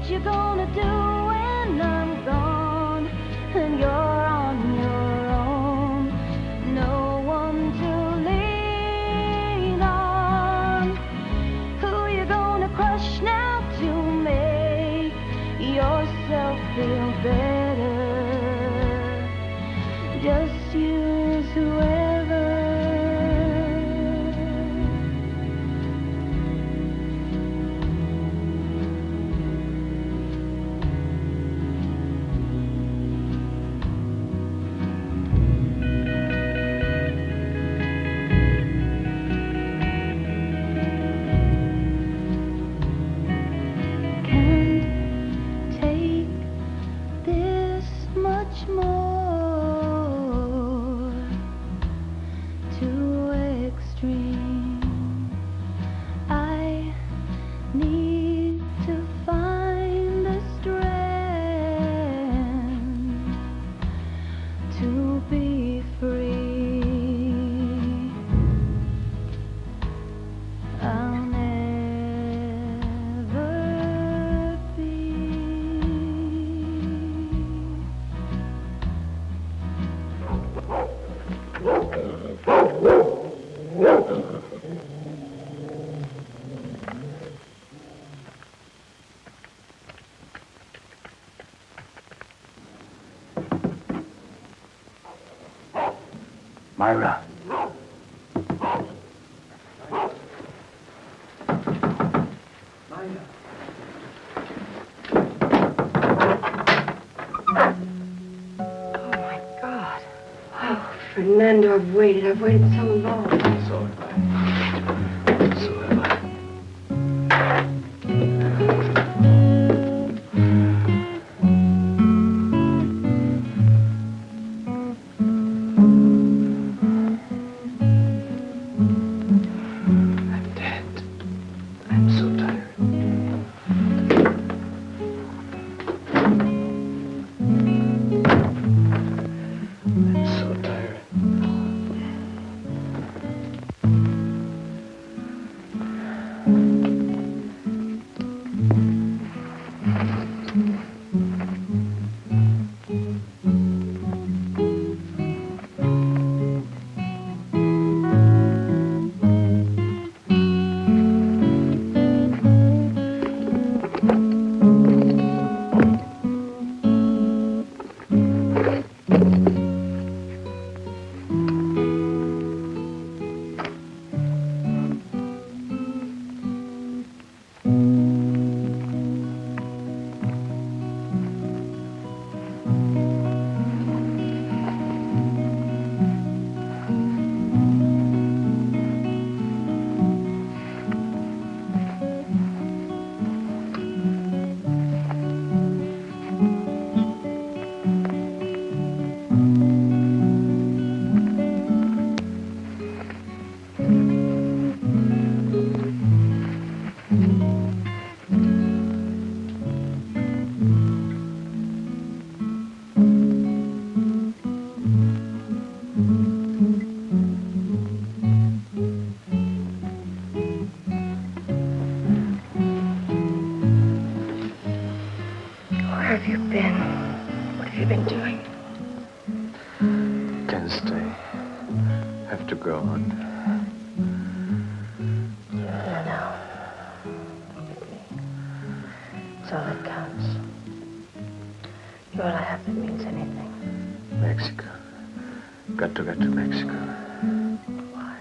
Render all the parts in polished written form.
you gonna do when I'm gone and you're on your own? No one to lean on. Who you gonna crush now to make yourself feel better? Just use whoever. Much more too extreme. I need to find the strength to be free. I'll never be. Myra. Fernando, I've waited so long. So have I. So have I. I'm dead. I'm so tired. I'm so tired. Where have you been? What have you been doing? Can't stay. Have to go on. No. With me. It's all that counts. You're all I have that means anything. Mexico. Got to get to Mexico. Why?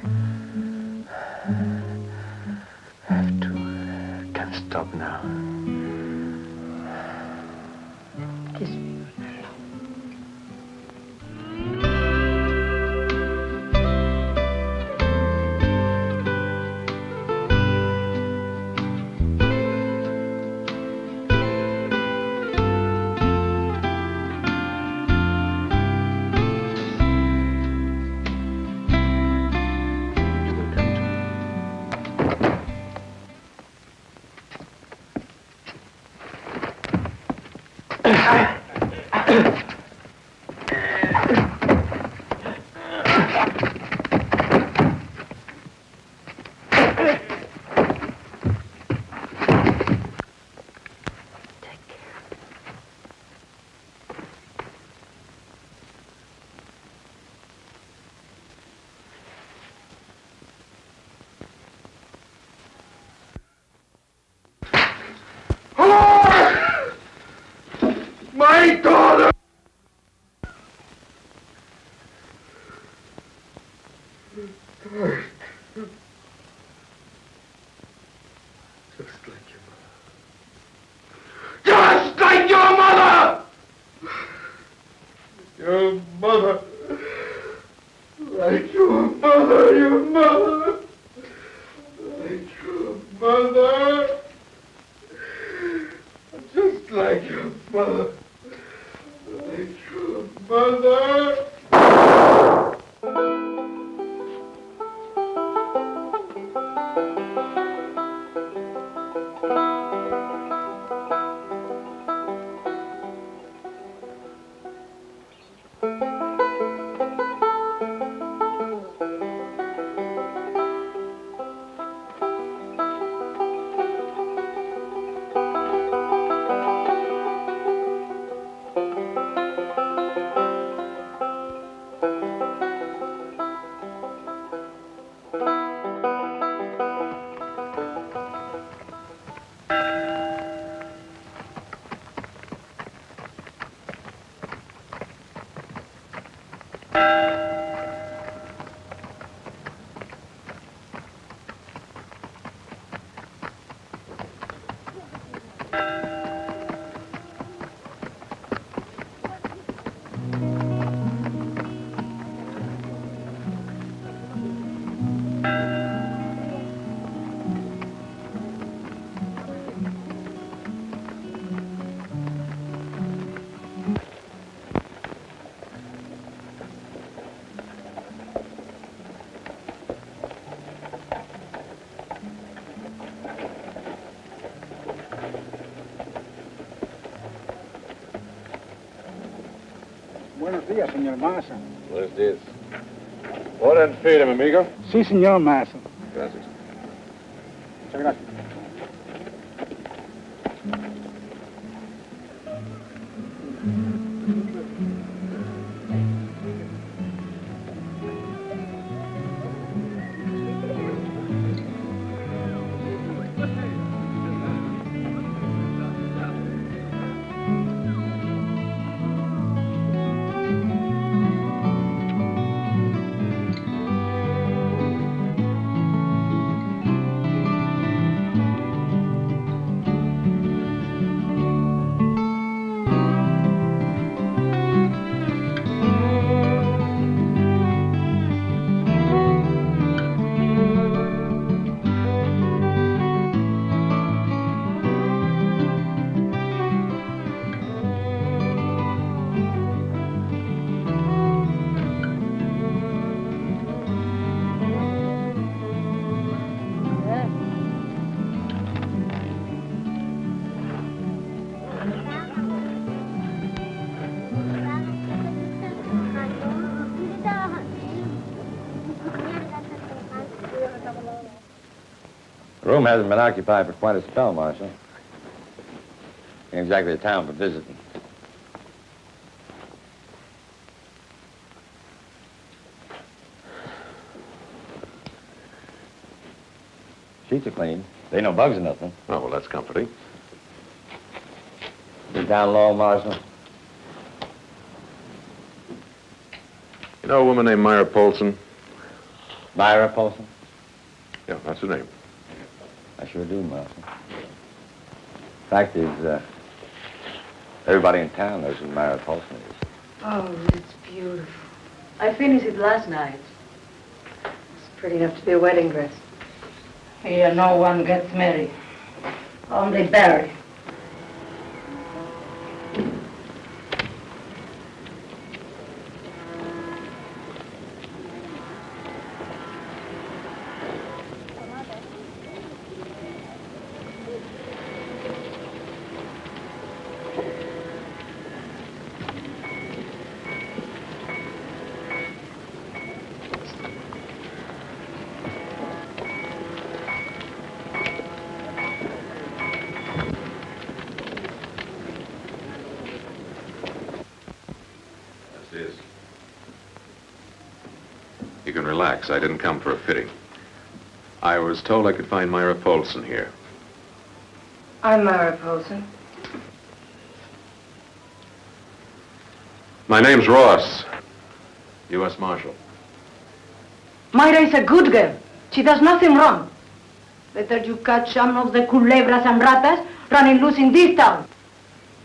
Have to. Can't stop now. Kiss me, Fernando. You will come to me. Mother. Mother. Buenos días, señor Massa. Buenos días. Order and feed him, amigo. Sí, señor Massa. Gracias. Muchas gracias. The room hasn't been occupied for quite a spell, Marshal. Ain't exactly a town for visiting. Sheets are clean. There ain't no bugs or nothing. Oh, well, that's comforting. Been down low, Marshal. You know a woman named Myra Polson? Myra Polson? Yeah, that's her name. I sure do, Marshal. Fact is, everybody in town knows who Myra Polson is. Oh, it's beautiful. I finished it last night. It's pretty enough to be a wedding dress. Here no one gets married, only buried. You can relax. I didn't come for a fitting. I was told I could find Myra Polson here. I'm Myra Polson. My name's Ross, U.S. Marshal. Myra is a good girl. She does nothing wrong. Better you catch some of the culebras and ratas running loose in this town.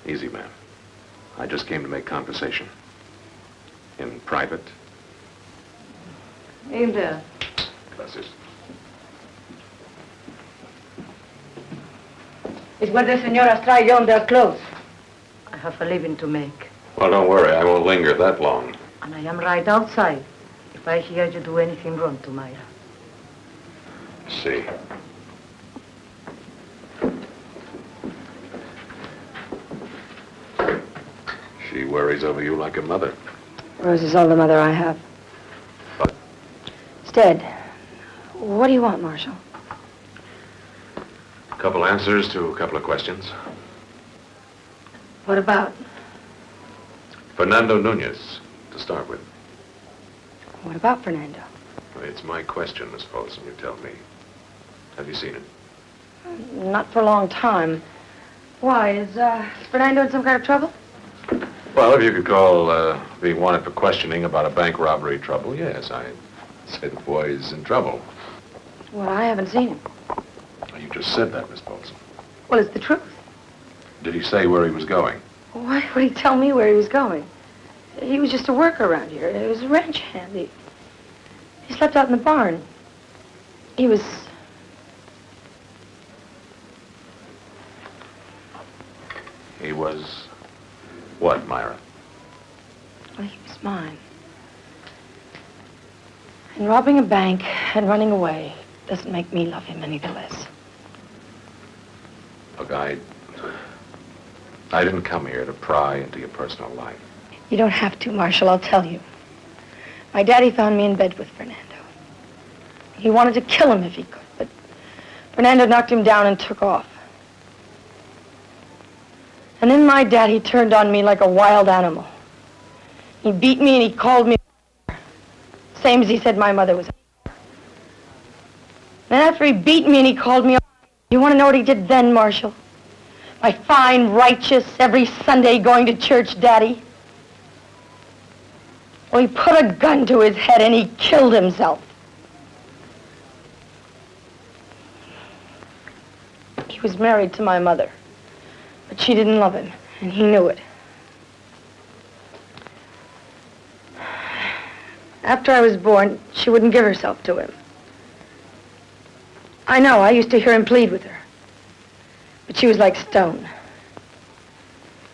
Easy, ma'am. I just came to make conversation. In private. In there. Gracias. It's where the señoras try on their clothes. I have a living to make. Well, don't worry. I won't linger that long. And I am right outside if I hear you do anything wrong to Myra. See. She worries over you like a mother. Rose is all the mother I have. But It's dead. What do you want, Marshal? a couple answers to a couple of questions. What about? Fernando Nunez, to start with. What about Fernando? It's my question, Miss Folsom. You tell me. Have you seen him? Not for a long time. Why, is Fernando in some kind of trouble? Well, if you could call being wanted for questioning about a bank robbery trouble, yes, I'd say the boy is in trouble. Well, I haven't seen him. You just said that, Miss Folsom. Well, it's the truth. Did he say where he was going? Why would he tell me where he was going? He was just a worker around here. He was a ranch hand. He slept out in the barn. He was... He was what, Myra? Well, he was mine. And robbing a bank and running away doesn't make me love him any the less. Look, I didn't come here to pry into your personal life. You don't have to, Marshal, I'll tell you. My daddy found me in bed with Fernando. He wanted to kill him if he could, but Fernando knocked him down and took off. And then my daddy turned on me like a wild animal. He beat me and he called me same as he said my mother was. Then after he beat me and he called me, you want to know what he did then, Marshal? My fine, righteous, every Sunday going to church daddy. Well, he put a gun to his head and he killed himself. He was married to my mother, but she didn't love him, and he knew it. After I was born, she wouldn't give herself to him. I know, I used to hear him plead with her. But she was like stone.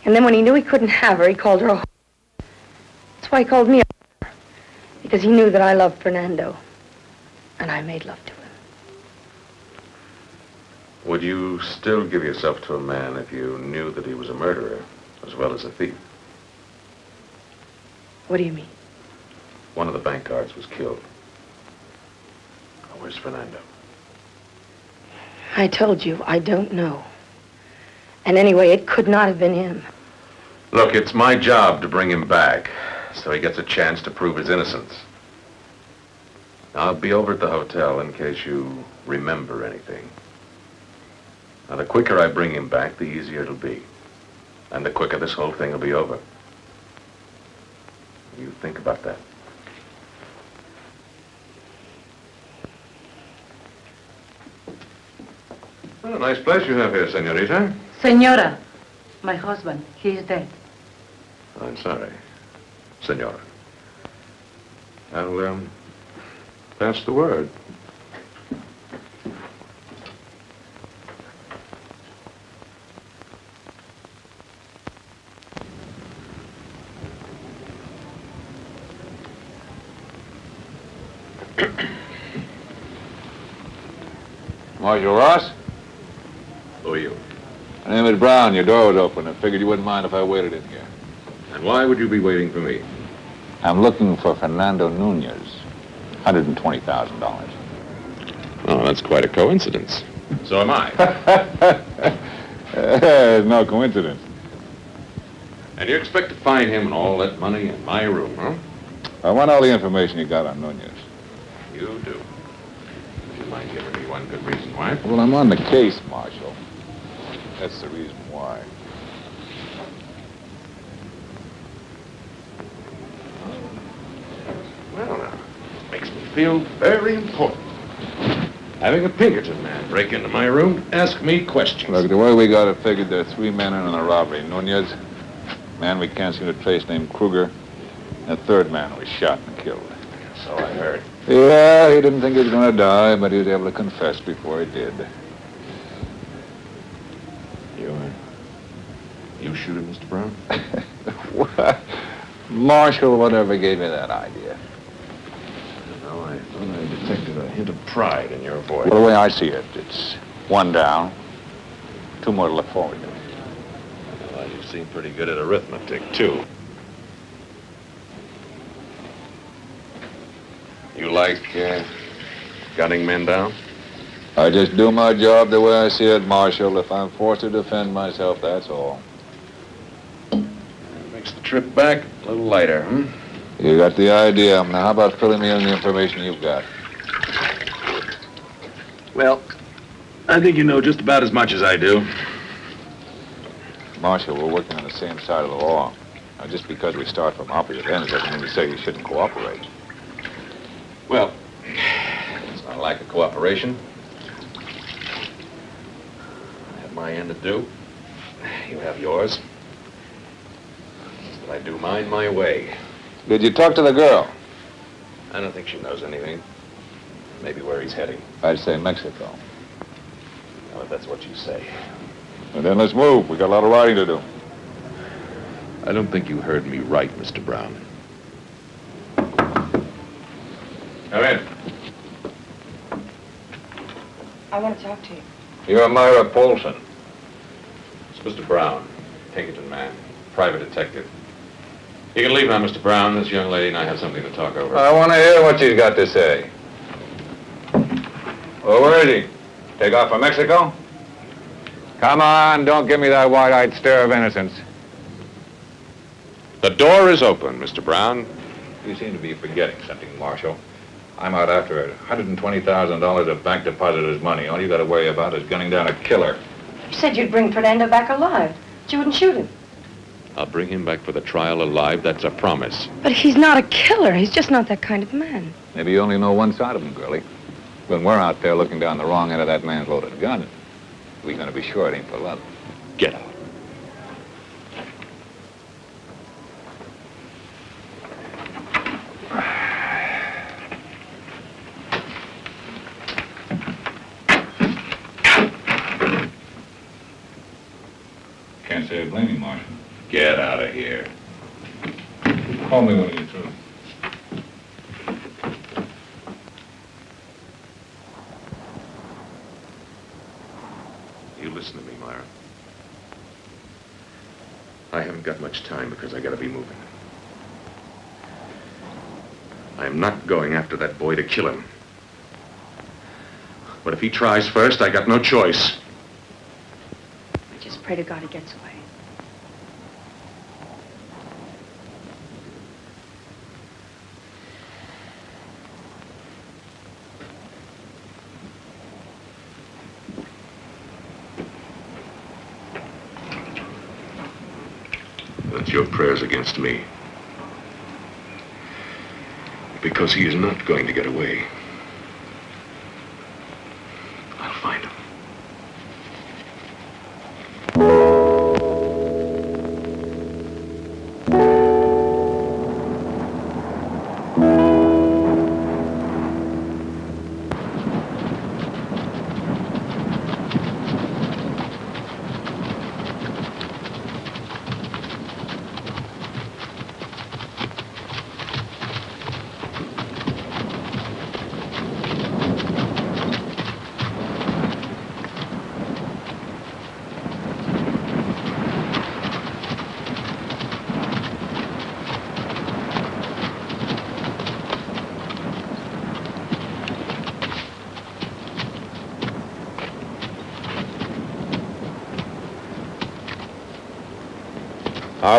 And then when he knew he couldn't have her, he called her a whore. That's why he called me a whore. Because he knew that I loved Fernando. And I made love to him. Would you still give yourself to a man if you knew that he was a murderer as well as a thief? What do you mean? One of the bank guards was killed. Where's Fernando? I told you, I don't know. And anyway, it could not have been him. Look, it's my job to bring him back, so he gets a chance to prove his innocence. I'll be over at the hotel in case you remember anything. Now, the quicker I bring him back, the easier it'll be. And the quicker this whole thing will be over. You think about that. Well, a nice place you have here, senorita. Senora, my husband, he is dead. I'm sorry, senora. I'll, pass the word. Marshal Ross? Who are you? My name is Brown. Your door was open. I figured you wouldn't mind if I waited in here. And why would you be waiting for me? I'm looking for Fernando Nunez. $120,000. Oh, that's quite a coincidence. So am I. It's no coincidence. And you expect to find him and all that money in my room, huh? I want all the information you got on Nunez. You do. Would you mind giving me one good reason why? Well, I'm on the case, Marshal. That's the reason why. Well, now, makes me feel very important. Having a Pinkerton man break into my room, ask me questions. Look, the way we got it figured, there are 3 men in on the robbery. Nunez, man we can't seem to trace named Kruger, and a 3rd man was shot and killed. So I heard. Yeah, he didn't think he was going to die, but he was able to confess before he did. You you shoot him, Mr. Brown? What? Marshal, whatever gave you that idea? No, I thought I detected a hint of pride in your voice. Well, the way I see it, it's one down, two more to look forward to. Well, you seem pretty good at arithmetic, too. You like gunning men down? I just do my job the way I see it, Marshal. If I'm forced to defend myself, that's all. Makes the trip back a little lighter, You got the idea. Now, how about filling me in the information you've got? Well, I think you know just about as much as I do. Marshal, we're working on the same side of the law. Now, just because we start from opposite ends doesn't mean to say you shouldn't cooperate. Well, it's not a lack of cooperation. I have my end to do. You have yours. But I do mine my way. Did you talk to the girl? I don't think she knows anything. Maybe where he's heading. I'd say Mexico. Well, if that's what you say. And then let's move. We got a lot of riding to do. I don't think you heard me right, Mr. Brown. Come in. I want to talk to you. You're Myra Polson. It's Mr. Brown, Pinkerton man, private detective. You can leave now, Mr. Brown. This young lady and I have something to talk over. I want to hear what she's got to say. Well, where is he? Take off for Mexico? Come on, don't give me that wide-eyed stare of innocence. The door is open, Mr. Brown. You seem to be forgetting something, Marshal. I'm out after $120,000 of bank depositors' money. All you got to worry about is gunning down a killer. You said you'd bring Fernando back alive. But you wouldn't shoot him. I'll bring him back for the trial alive. That's a promise. But he's not a killer. He's just not that kind of man. Maybe you only know one side of him, girlie. When we're out there looking down the wrong end of that man's loaded gun, we're going to be sure it ain't for love. Get out. Can't say I blame you, Marshal. Get out of here. Call me when you're through. You listen to me, Myra. I haven't got much time because I gotta be moving. I'm not going after that boy to kill him. But if he tries first, I got no choice. I just pray to God he gets away. That's your prayers against me. Because he is not going to get away. I'll find him.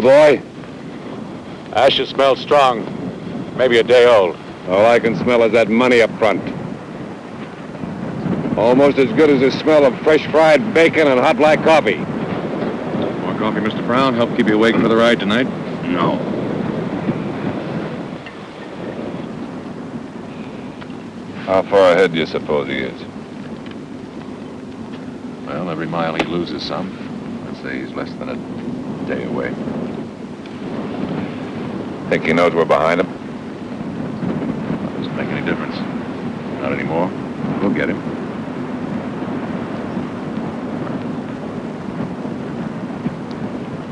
Cowboy? Ashes smell strong. Maybe a day old. All I can smell is that money up front. Almost as good as the smell of fresh fried bacon and hot black coffee. More coffee, Mr. Brown? Help keep you awake for the ride tonight? No. How far ahead do you suppose he is? Well, every mile he loses some. I'd say he's less than a day away. Think he knows we're behind him? Doesn't make any difference. Not anymore. We'll get him.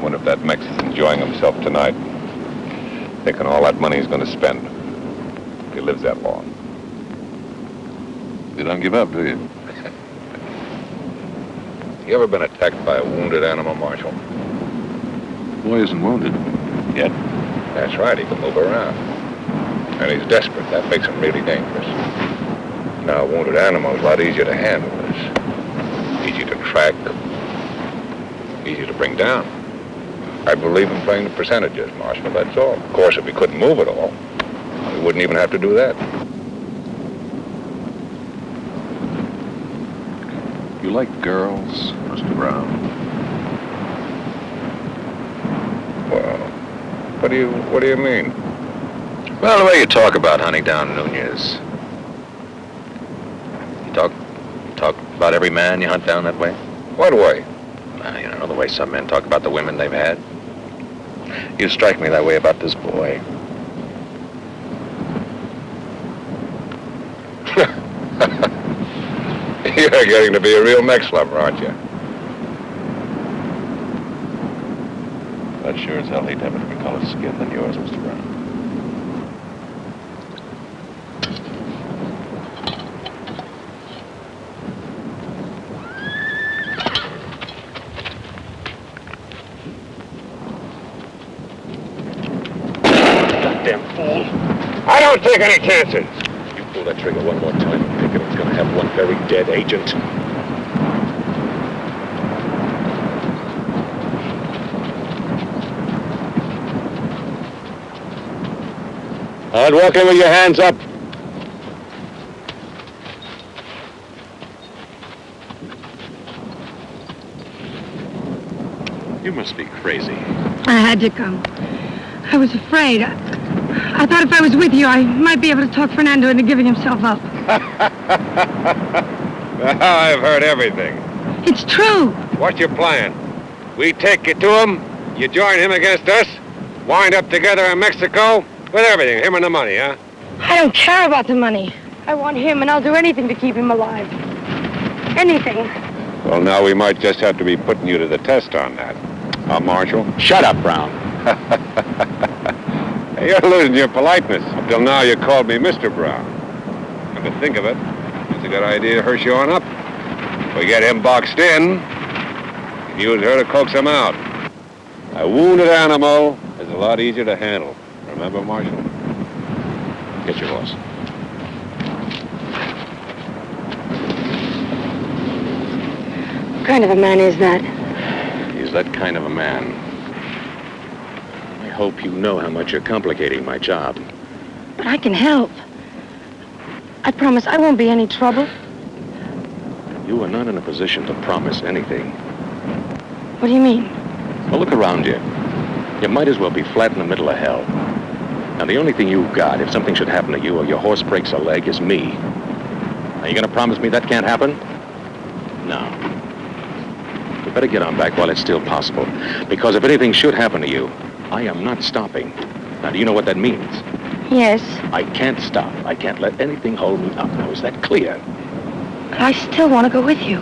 wonder if that Mex is enjoying himself tonight. Thinking all that money he's going to spend. If he lives that long. You don't give up, do you? You ever been attacked by a wounded animal, Marshal? Boy isn't wounded. Yet. That's right, he can move around. And he's desperate. That makes him really dangerous. Now, a wounded animal is a lot easier to handle. It's easy to track, easy to bring down. I believe in playing the percentages, Marshal, that's all. Of course, if we couldn't move at all, we wouldn't even have to do that. You like girls, Mr. Brown? Well, what do you mean? Well, the way you talk about hunting down Nunez. You talk about every man you hunt down that way? What way? You know, the way some men talk about the women they've had. You strike me that way about this boy. You're getting to be a real Mex lover, aren't you? That sure as hell hate to have a different colored skin than yours, Mr. Brown. Goddamn fool. I don't take any chances. You pull that trigger one more time, I'm thinking it's gonna have one very dead agent. I'd walk in with your hands up. You must be crazy. I had to come. I was afraid. I thought if I was with you, I might be able to talk Fernando into giving himself up. I've heard everything. It's true. What's your plan? We take you to him, you join him against us, wind up together in Mexico with everything, him and the money, huh? I don't care about the money. I want him, and I'll do anything to keep him alive. Anything. Well, now we might just have to be putting you to the test on that. Huh, Marshal? Shut up, Brown. Hey, you're losing your politeness. Up till now, you called me Mr. Brown. And to think of it, it's a good idea her showing up. If we get him boxed in, we can use her to coax him out. A wounded animal is a lot easier to handle. Remember, Marshal? Get your horse. What kind of a man is that? He's that kind of a man. I hope you know how much you're complicating my job. But I can help. I promise I won't be any trouble. You are not in a position to promise anything. What do you mean? Well, look around you. You might as well be flat in the middle of hell. Now, the only thing you've got, if something should happen to you or your horse breaks a leg, is me. Are you going to promise me that can't happen? No. You better get on back while it's still possible. Because if anything should happen to you, I am not stopping. Now, do you know what that means? Yes, I can't stop. I can't let anything hold me up. Now, is that clear? but I still want to go with you.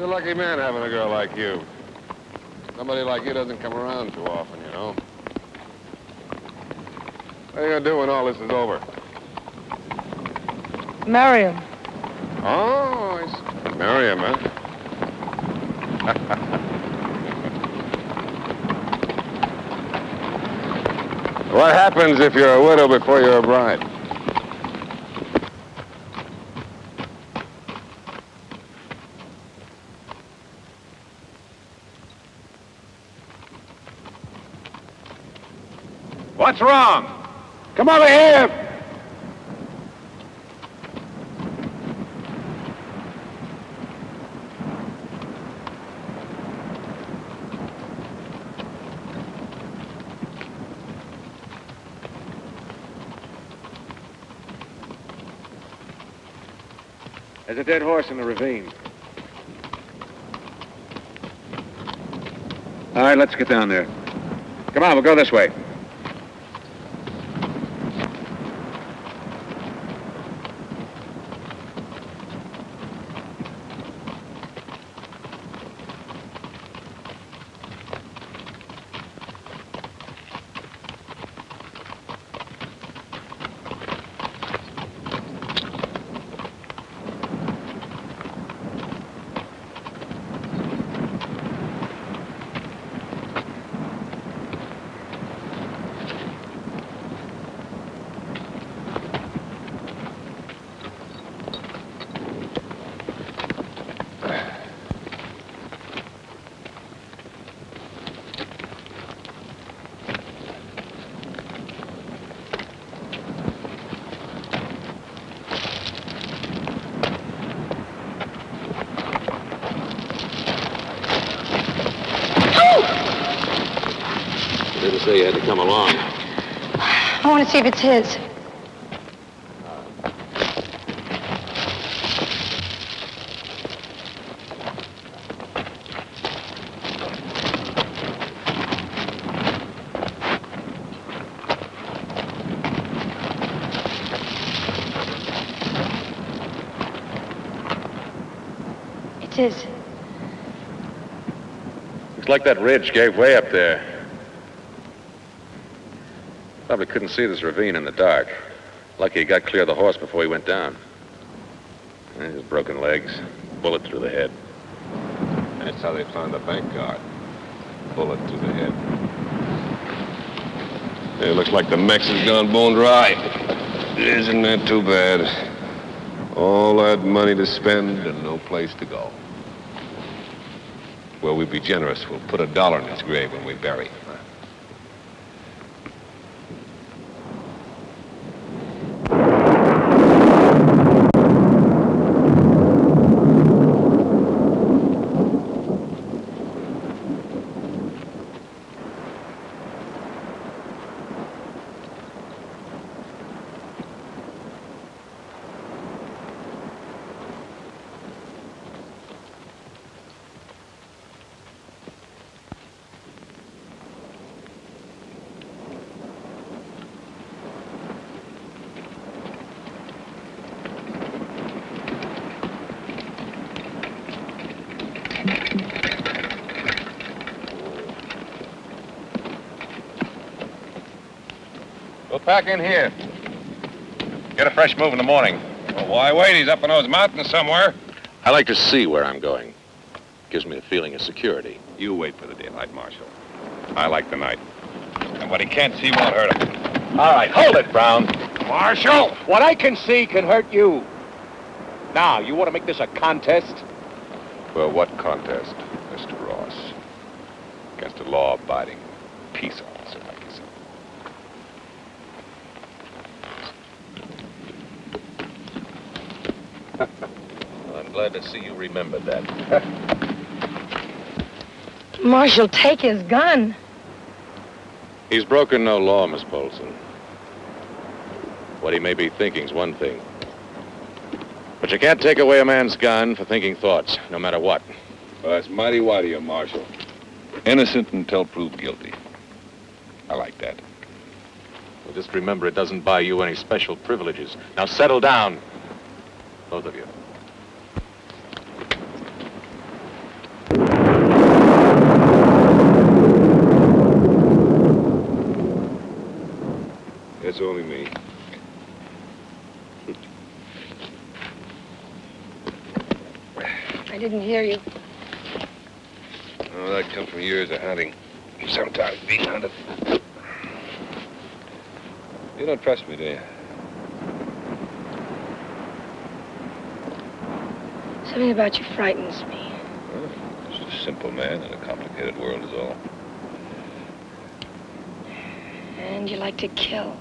You're a lucky man having a girl like you. Somebody like you doesn't come around too often, you know. What are you gonna do when all this is over? Marry him. Oh, I see. Marry him, huh? What happens if you're a widow before you're a bride? What's wrong? Come over here! There's a dead horse in the ravine. All right, let's get down there. Come on, we'll go this way. Didn't say you had to come along. I want to see if it's his. It's his. Looks like that ridge gave way up there. Probably couldn't see this ravine in the dark. Lucky he got clear of the horse before he went down. His broken legs, bullet through the head. That's how they found the bank guard. Bullet through the head. It looks like the Mex has gone bone dry. Isn't that too bad? All that money to spend and no place to go. Well, we'd be generous. We'll put $1 in his grave when we bury him. We'll pack in here. Get a fresh move in the morning. Well, why wait? He's up in those mountains somewhere. I like to see where I'm going. Gives me a feeling of security. You wait for the daylight, Marshal. I like the night. And what he can't see won't hurt him. All right, hold it, Brown. Marshal! What I can see can hurt you. Now, you want to make this a contest? Well, what contest, Mr. Ross? Against a law-abiding peace officer like yourself. Well, I'm glad to see you remembered that. Marshal, take his gun. He's broken no law, Miss Polson. What he may be thinking's one thing. But you can't take away a man's gun for thinking thoughts, no matter what. Well, that's mighty wide of you, Marshal. Innocent until proved guilty. I like that. Well, just remember, it doesn't buy you any special privileges. Now settle down, both of you. it's only me. I didn't hear you. Oh, that comes from years of hunting. Sometimes being hunted. You don't trust me, do you? Something about you frightens me. Well, just a simple man in a complicated world is all. And you like to kill.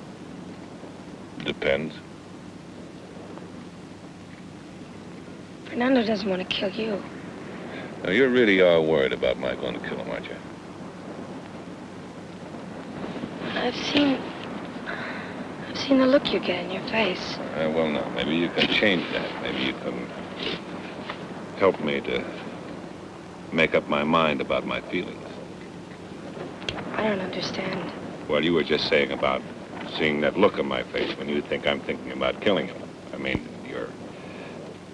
Depends. Fernando doesn't want to kill you. Now, you really are worried about my going to kill him, aren't you? I've seen the look you get in your face. Well, no. Maybe you can change that. Maybe you can help me to make up my mind about my feelings. I don't understand. Well, you were just saying about seeing that look on my face when you think I'm thinking about killing him. I mean,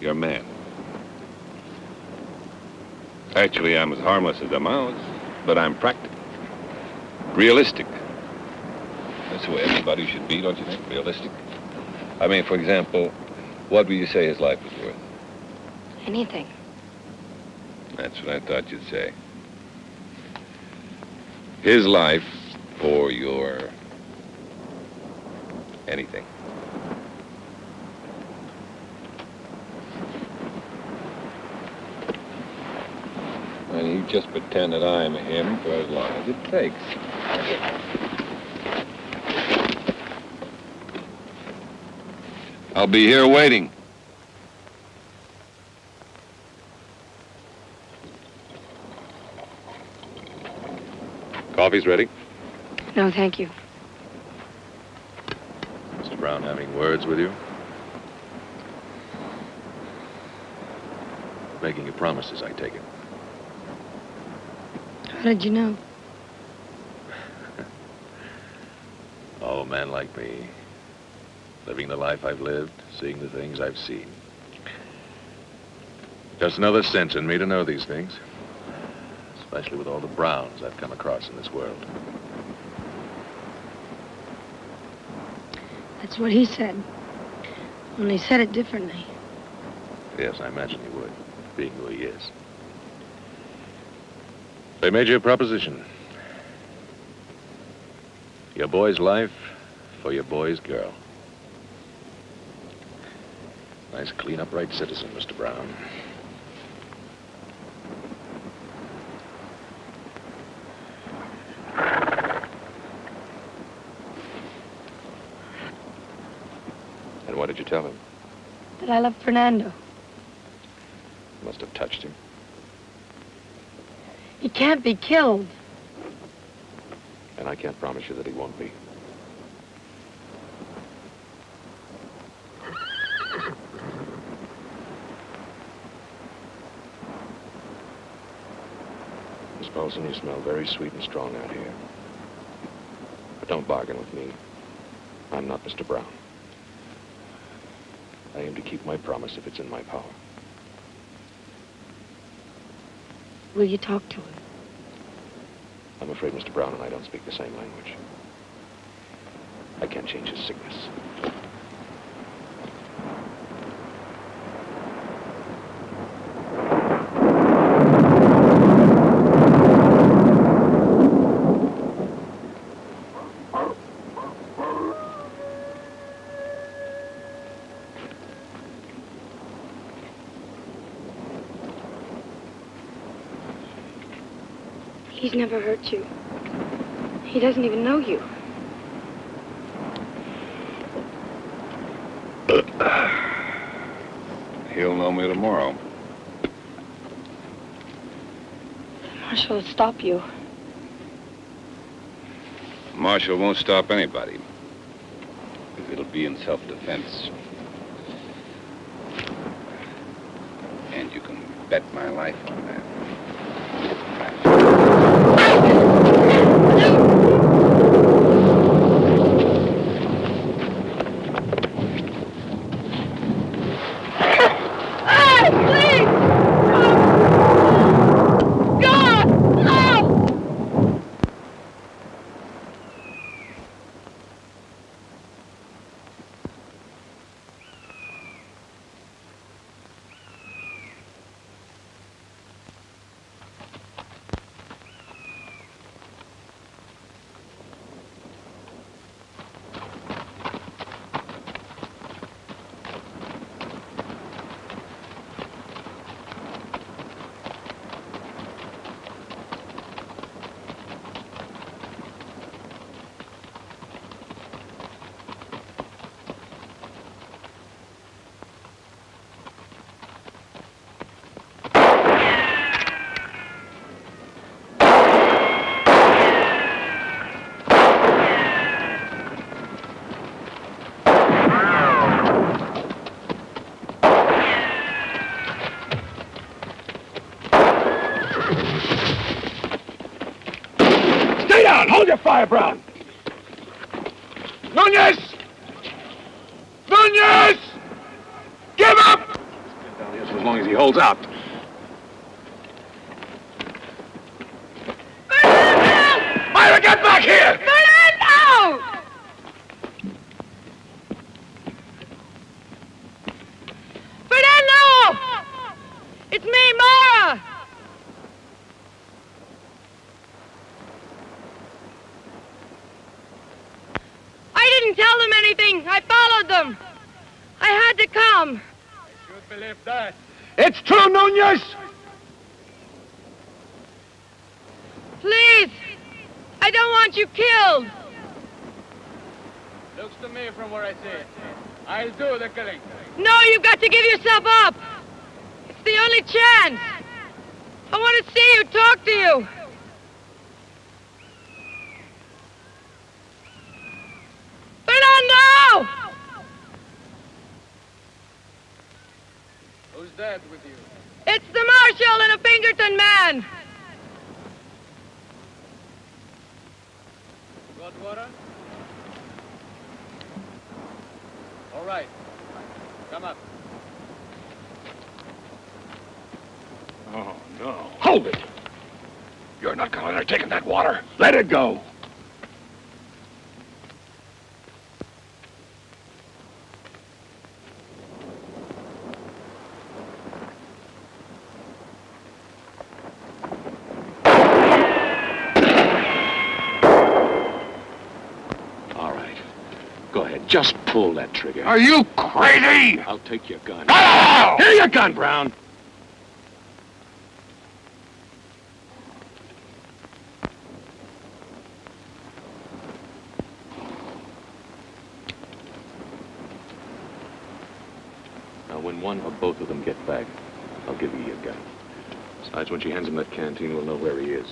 you're a man. Actually, I'm as harmless as a mouse, but I'm practical. Realistic. That's the way everybody should be, don't you think? Realistic. I mean, for example, what would you say his life was worth? Anything. That's what I thought you'd say. His life for your anything. And you just pretend that I'm him for as long as it takes. I'll be here waiting. Coffee's ready. No, thank you. Mr. Brown having words with you? Making you promises, I take it. How did you know? Oh, a man like me. Living the life I've lived, seeing the things I've seen. Just another sense in me to know these things. Especially with all the Browns I've come across in this world. That's what he said. Only said it differently. Yes, I imagine he would, being who he is. They made you a proposition. Your boy's life for your boy's girl. Nice, clean, upright citizen, Mr. Brown. And what did you tell him? That I love Fernando. Must have touched him. He can't be killed. And I can't promise you that he won't be. Miss Paulson, you smell very sweet and strong out here. But don't bargain with me. I'm not Mr. Brown. I aim to keep my promise if it's in my power. Will you talk to him? I'm afraid Mr. Brown and I don't speak the same language. I can't change his sickness. He's never hurt you. He doesn't even know you. He'll know me tomorrow. Marshall will stop you. Marshall won't stop anybody. It'll be in self-defense. And you can bet my life on that. your fire, Brown! Nunez! Nunez! Give up! Down here for as long as he holds out. Myra, get back here! Fernando! Fernando! It's me, Myra! I didn't tell them anything. I followed them. I had to come. I should believe that. It's true, Nunez! Please! I don't want you killed! Looks to me from where I sit. I'll do the killing. No, you've got to give yourself up! It's the only chance! I want to see you, talk to you! Fernando! Who's that with you? It's the Marshal and a Pinkerton man! Got water? All right. Come up. Oh, no. Hold it! You're not going to let her take in that water. Let it go. All right. Go ahead. Just pull that trigger. Are you crazy? I'll take your gun. Oh! Here your gun, Brown. Now, when one or both of them get back, I'll give you your gun. Besides, when she hands him that canteen, we'll know where he is.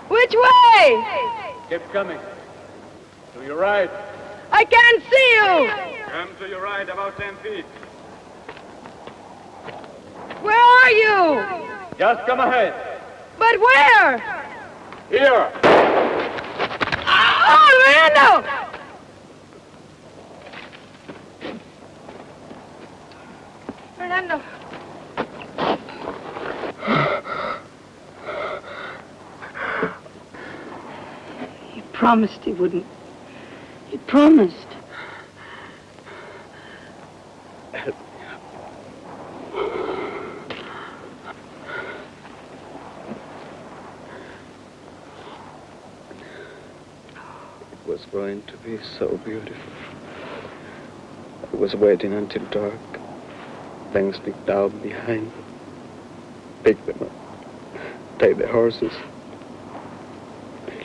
Which way? Keep coming. To your right. I can't see you! Come to your right about 10 feet. Where are you? Just come ahead. But where? Here. Oh, Fernando! Fernando. He promised he wouldn't. He promised. It was going to be so beautiful. I was waiting until dark. Then sneak down behind, pick them up, take the horses.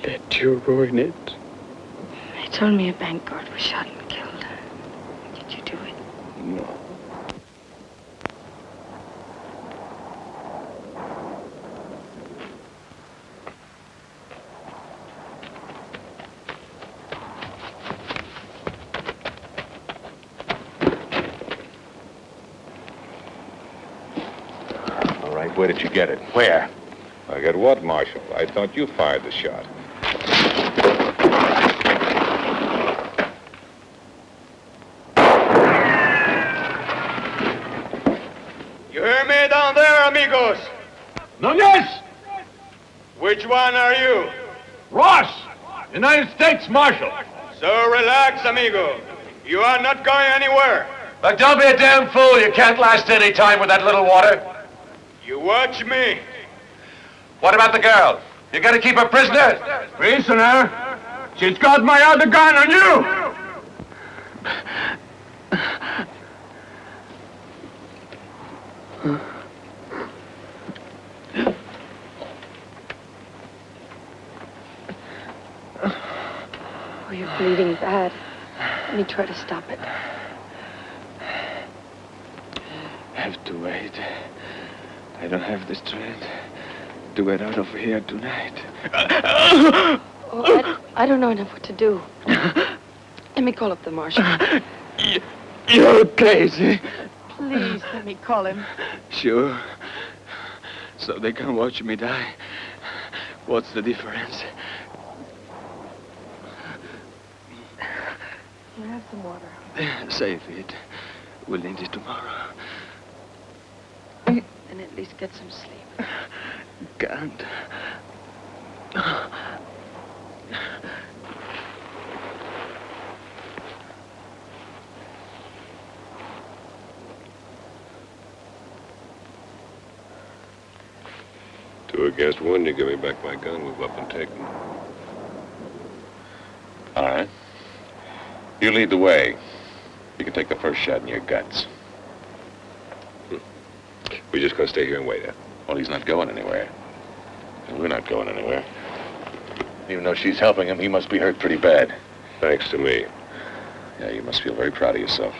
Let you ruin it. They told me a bank guard was shot and killed. Did you do it? No. All right, where did you get it? Where? I got what, Marshal? I thought you fired the shot. You hear me down there, amigos? Nunez! Which one are you? Ross! United States Marshal. So relax, amigo. You are not going anywhere. Look, don't be a damn fool. You can't last any time with that little water. You watch me. What about the girl? You gotta keep her prisoner. Prisoner? She's got my other gun on you! Oh, you're bleeding bad. Let me try to stop it. I have to wait. I don't have the strength to get out of here tonight. Oh, I don't know enough what to do. Let me call up the marshal. You're crazy. Please, let me call him. Sure. So they can watch me die. What's the difference? Can I have some water? Save it. We'll need it tomorrow. And at least get some sleep. Can't. Two against one, you give me back my gun, we've up and taken. All right. You lead the way. You can take the first shot in your guts. We're just gonna stay here and wait, huh? Well, he's not going anywhere. And we're not going anywhere. Even though she's helping him, he must be hurt pretty bad. Thanks to me. Yeah, you must feel very proud of yourself.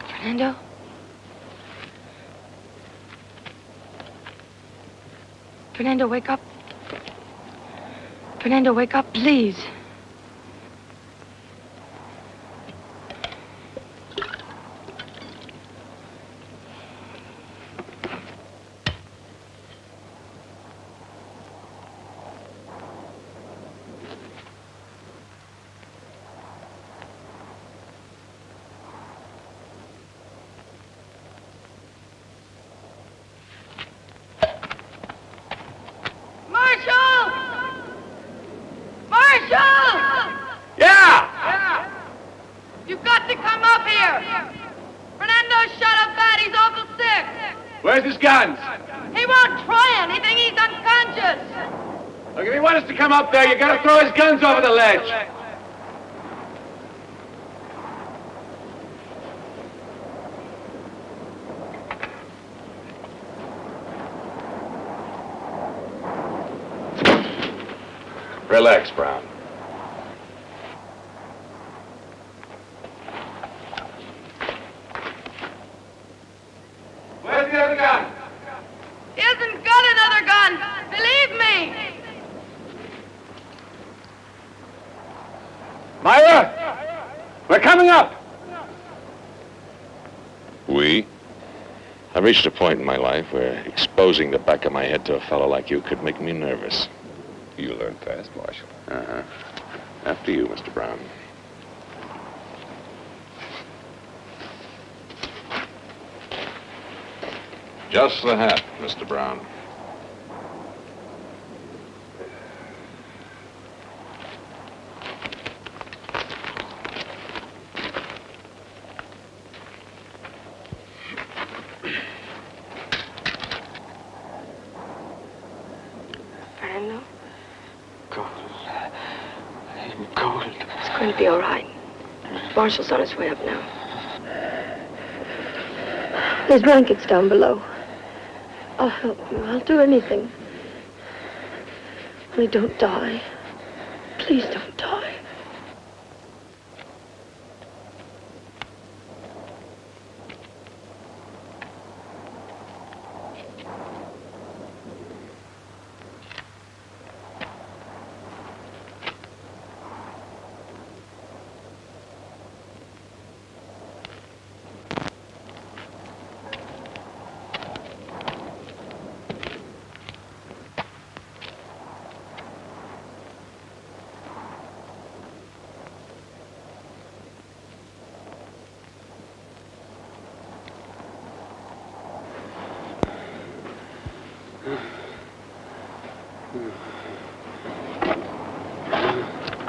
Fernando? Fernando, wake up. Fernando, wake up, please. Yeah! You've got to come up here. Fernando shot up bad. He's awful sick. Where's his guns? He won't try anything. He's unconscious. Look, if he wants us to come up there, you gotta throw his guns over the ledge. Relax, Brown. Where's the other gun? He hasn't got another gun. Believe me. Myra! We're coming up! We? I've reached a point in my life where exposing the back of my head to a fellow like you could make me nervous. You learn fast, Marshal. Uh-huh. After you, Mr. Brown. Just the hat, Mr. Brown. Fernando, Cold. I'm cold. it's going to be all right. Marshall's on his way up now. There's blankets down below. I'll help you. I'll do anything. Only don't die. Please don't die.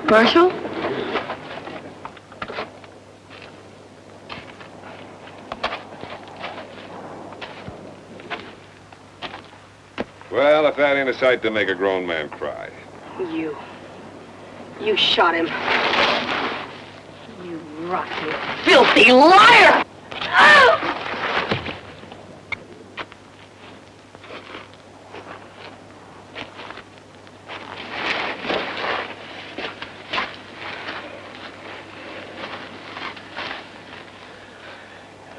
Marshal? Well, if that ain't a sight to make a grown man cry. You. You shot him. You rotten, filthy liar! Ah!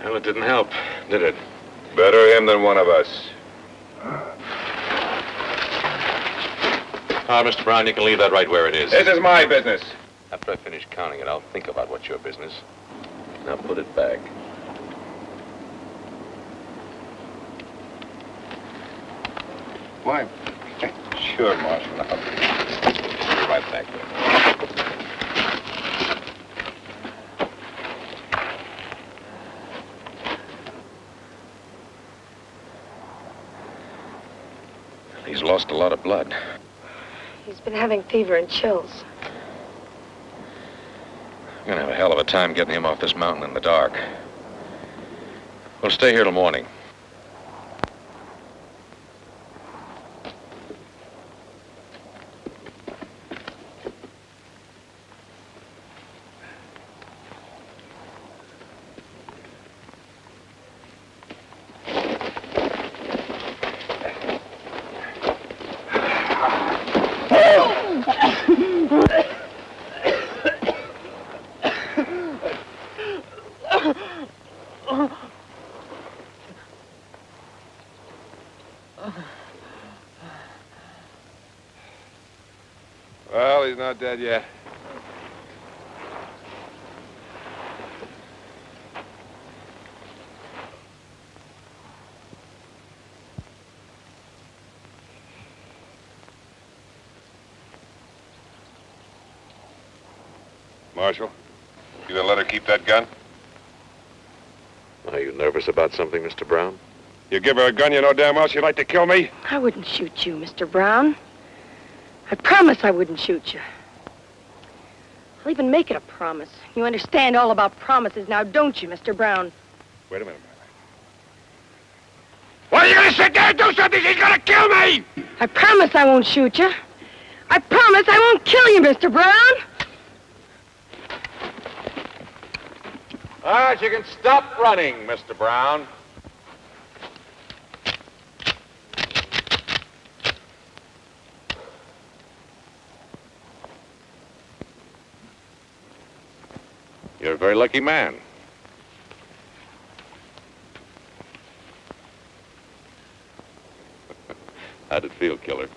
Well, it didn't help, did it? Better him than one of us. Mr. Brown, you can leave that right where it is. This is my business. After I finish counting it, I'll think about what's your business. Now put it back. Why? Sure, Marshal. I'll be right back there. He's lost a lot of blood. He's been having fever and chills. I'm gonna have a hell of a time getting him off this mountain in the dark. We'll stay here till morning. Well, he's not dead yet. Marshal, you gonna let her keep that gun? Are you nervous about something, Mr. Brown? You give her a gun, you know damn well she'd like to kill me. I wouldn't shoot you, Mr. Brown. I promise I wouldn't shoot you. I'll even make it a promise. You understand all about promises now, don't you, Mr. Brown? Wait a minute. Why are you gonna sit there and do something? She's gonna kill me! I promise I won't shoot you. I promise I won't kill you, Mr. Brown. All right, you can stop running, Mr. Brown. You're a very lucky man. How'd it feel, killer?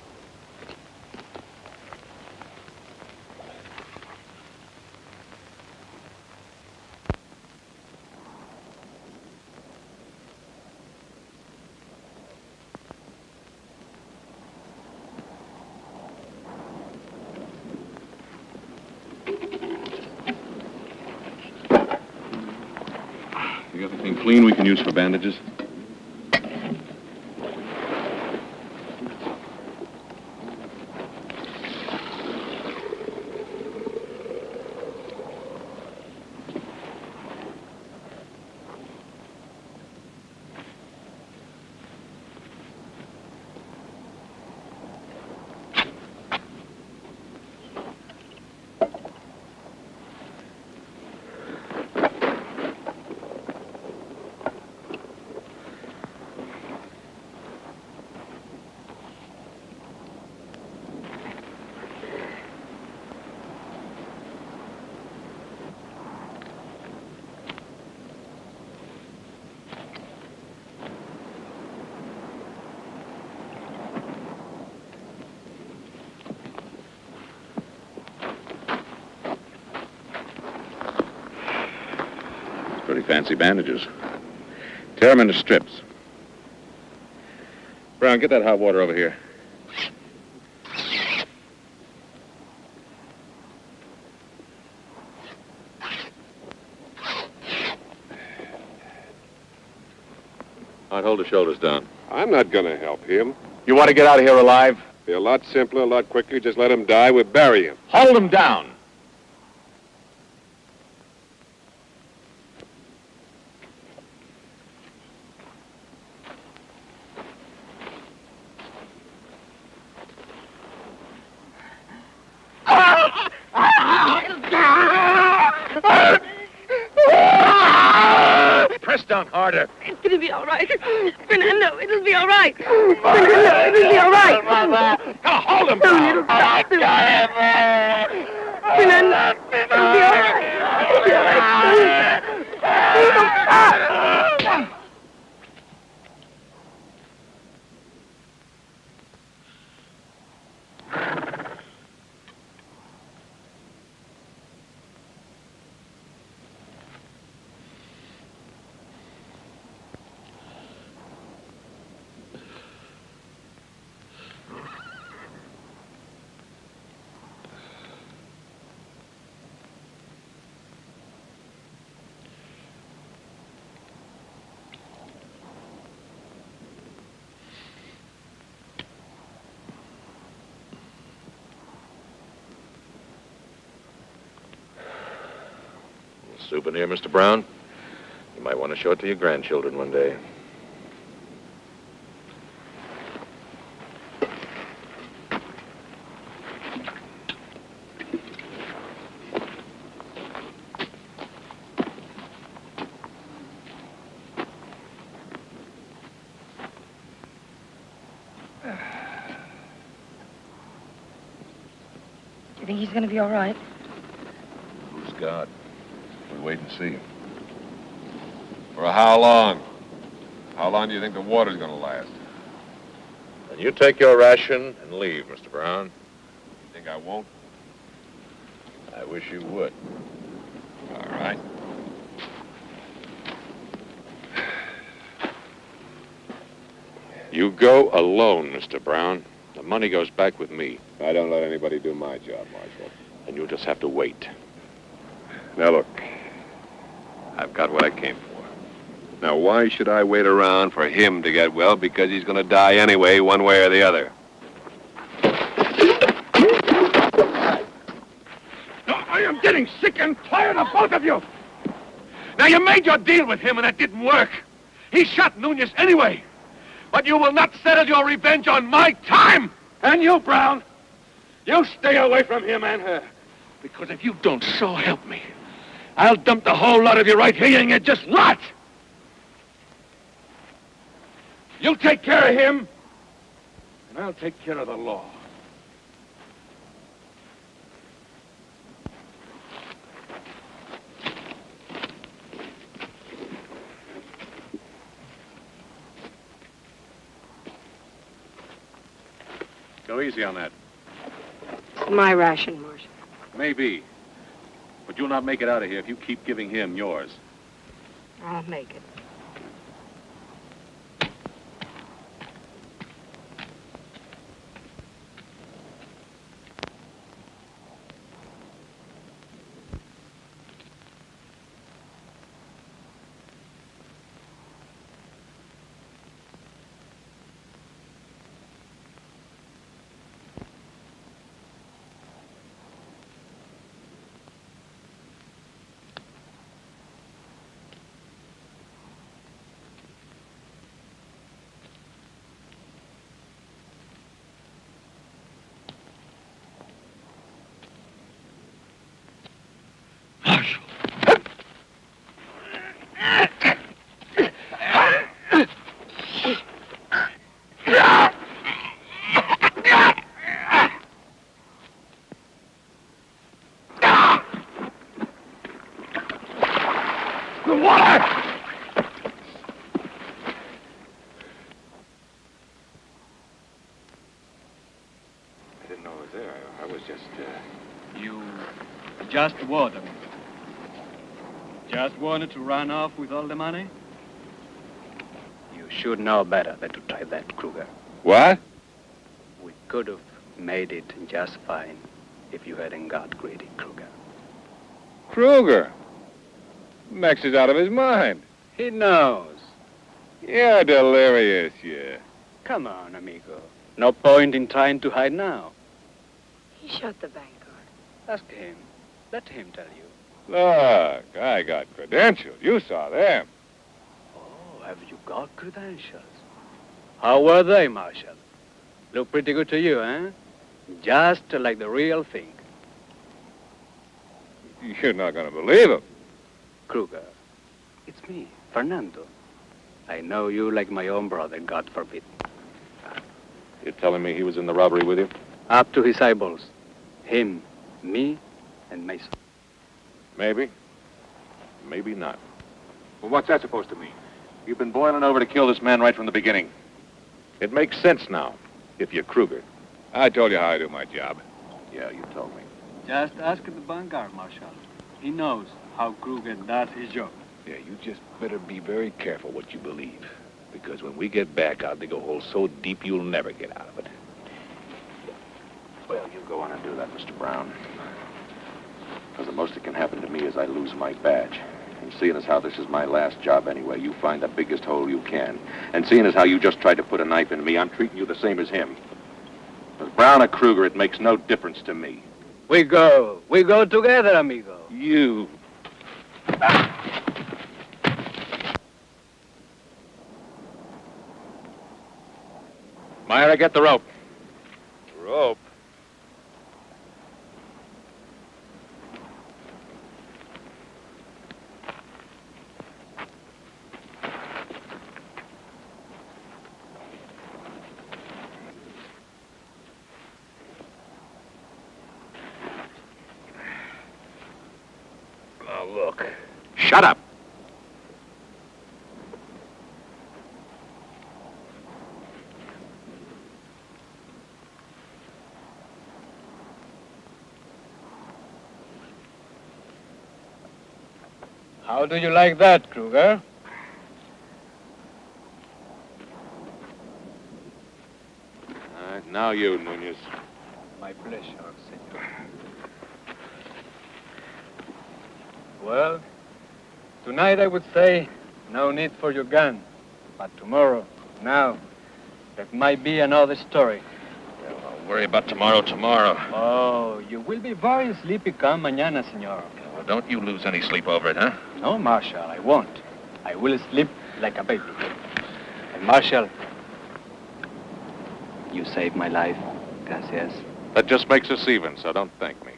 You got anything clean we can use for bandages? Pretty fancy bandages. Tear them into strips. Brown, get that hot water over here. All right, hold his shoulders down. I'm not gonna help him. You want to get out of here alive? Be a lot simpler, a lot quicker. Just let him die. We'll bury him. Hold him down. Press down harder. It's gonna be all right. Fernando, it'll be all right. Fernando, it'll be all right. Now hold him Soon down. it'll stop. Fernando, it'll be all right. It'll be all right. It'll stop. Souvenir, Mr. Brown. You might want to show it to your grandchildren one day. You think he's gonna be all right? Who's God? We'll wait and see. For how long? How long do you think the water's gonna last? Then you take your ration and leave, Mr. Brown. You think I won't? I wish you would. All right. You go alone, Mr. Brown. The money goes back with me. I don't let anybody do my job, Marshal. And you'll just have to wait. Now look, I've got what I came for. Now why should I wait around for him to get well? Because he's gonna die anyway, one way or the other. I am getting sick and tired of both of you. Now, you made your deal with him and it didn't work. He shot Nunez anyway. But you will not settle your revenge on my time. And you, Brown, you stay away from him and her. Because if you don't, so help me, I'll dump the whole lot of you right here and you just rot. You take care of him, and I'll take care of the law. Go easy on that. It's my ration, Marshal. Maybe. But you'll not make it out of here if you keep giving him yours. I'll make it. Just what, amigo? Just wanted to run off with all the money? You should know better than to try that, Kruger. What? We could have made it just fine if you hadn't got greedy, Kruger. Kruger? Max is out of his mind. He knows. You're delirious, yeah. Come on, amigo. No point in trying to hide now. He shot the bank guard. Ask him. Let him tell you. Look, I got credentials. You saw them. Oh, have you got credentials? How were they, Marshal? Look pretty good to you, eh? Just like the real thing. You're not going to believe them. Kruger, It's me, Fernando. I know you like my own brother, God forbid. You're telling me he was in the robbery with you? Up to his eyeballs. Him, me, and Mason. Maybe. Maybe not. Well, what's that supposed to mean? You've been boiling over to kill this man right from the beginning. It makes sense now, if you're Kruger. I told you how I do my job. Yeah, you told me. Just ask the vanguard, Marshal. He knows how Kruger does his job. Yeah, you just better be very careful what you believe. Because when we get back, I'll dig a hole so deep you'll never get out of it. Well, you go on and do that, Mr. Brown. Because the most that can happen to me is I lose my badge. And seeing as how this is my last job anyway, you find the biggest hole you can. And seeing as how you just tried to put a knife in me, I'm treating you the same as him. With Brown or Kruger, it makes no difference to me. We go together, amigo. You. Myra, get the rope. Rope? Now, look. Shut up. How do you like that, Kruger? All right, now you, Nunez. My pleasure, senor. Well, tonight I would say no need for your gun. But tomorrow, now, that might be another story. Well, I'll worry about tomorrow. Oh, you will be very sleepy come mañana, senor. Well, don't you lose any sleep over it, huh? No, Marshal, I won't. I will sleep like a baby. And Marshal, you saved my life. Gracias. That just makes us even, so don't thank me.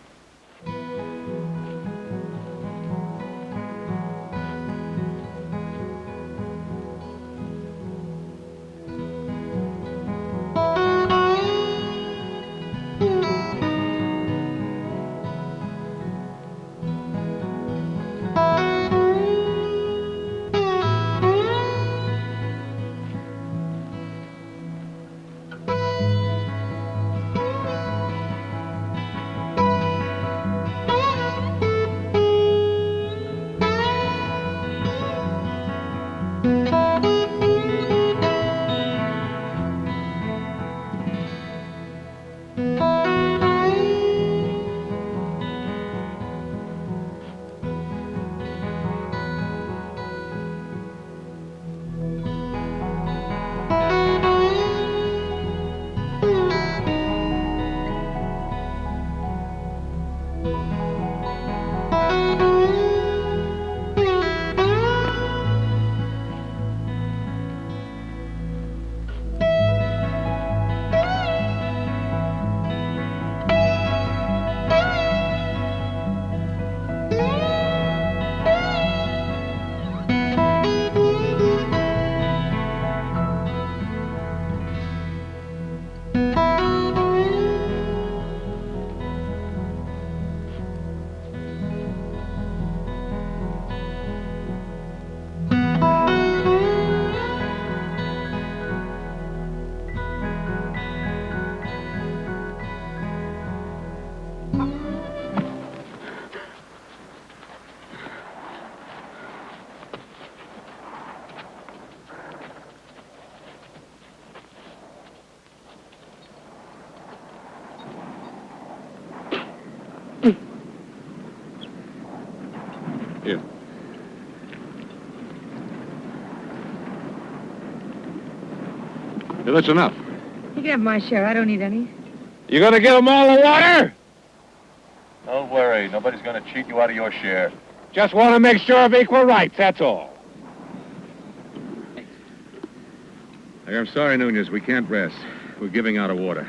Here. Hey, that's enough. You can have my share. I don't need any. You gonna give them all the water? Don't worry. Nobody's going to cheat you out of your share. Just want to make sure of equal rights, that's all. Hey, I'm sorry, Nunez. We can't rest. We're giving out of water.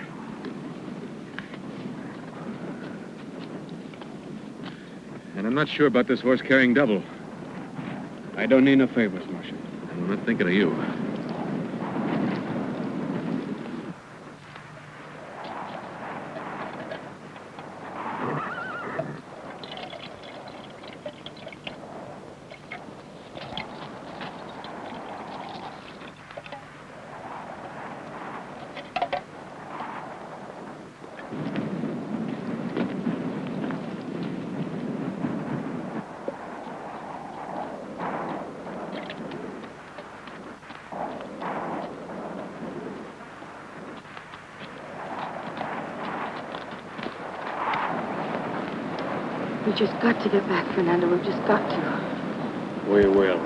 And I'm not sure about this horse carrying double. I don't need no favors, Marshal. I'm not thinking of you. We just got to get back, Fernando. We've just got to. We will.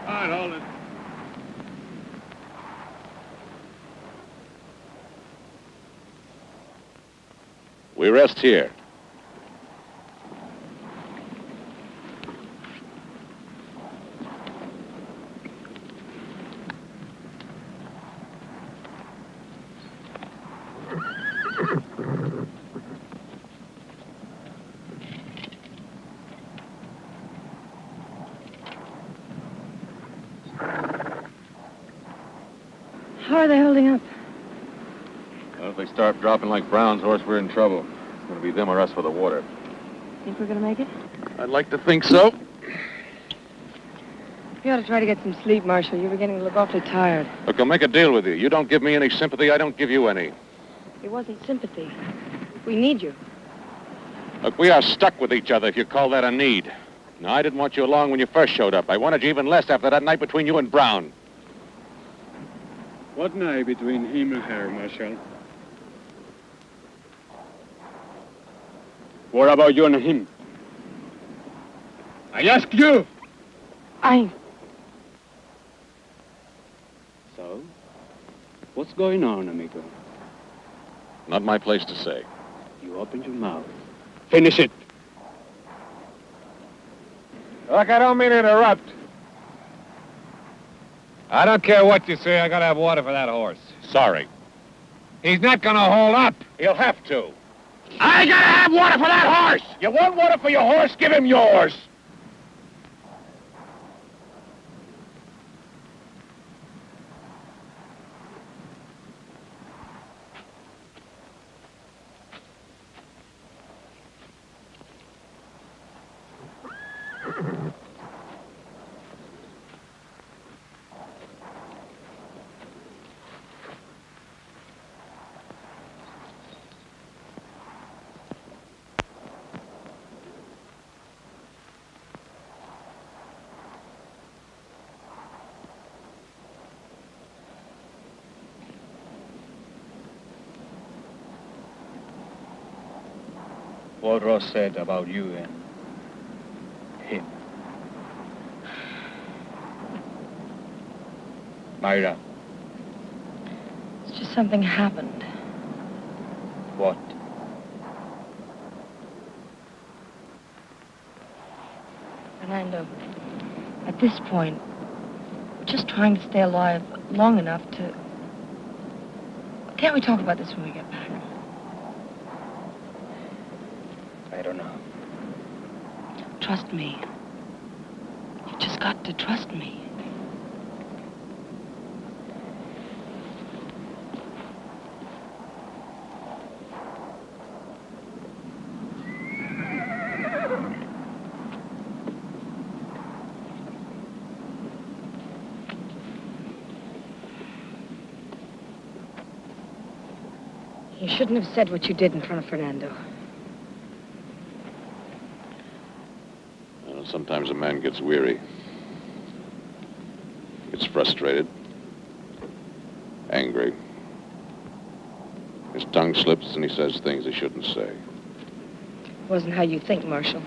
All right, hold it. We rest here. How are they holding up? Well, if they start dropping like Brown's horse, we're in trouble. It's going to be them or us for the water. Think we're gonna make it? I'd like to think so. You ought to try to get some sleep, Marshal. You were getting to look awfully tired. Look, I'll make a deal with you. You don't give me any sympathy, I don't give you any. It wasn't sympathy. We need you. Look, we are stuck with each other, if you call that a need. Now, I didn't want you along when you first showed up. I wanted you even less after that night between you and Brown. What night between him and her, Marshal? What about you and him? I ask you! So? What's going on, amigo? Not my place to say. You opened your mouth. Finish it! Look, I don't mean to interrupt. I don't care what you say. I gotta have water for that horse. Sorry. He's not gonna hold up. He'll have to. I gotta have water for that horse! You want water for your horse? Give him yours. What Ross said about you and him. Myra, It's just something happened. what? Fernando, at this point, we're just trying to stay alive long enough to... Can't we talk about this when we get back? I don't know. trust me. You just got to trust me. You shouldn't have said what you did in front of Fernando. Well, sometimes a man gets weary. Gets frustrated. Angry. His tongue slips and he says things he shouldn't say. It wasn't how you think, Marshal.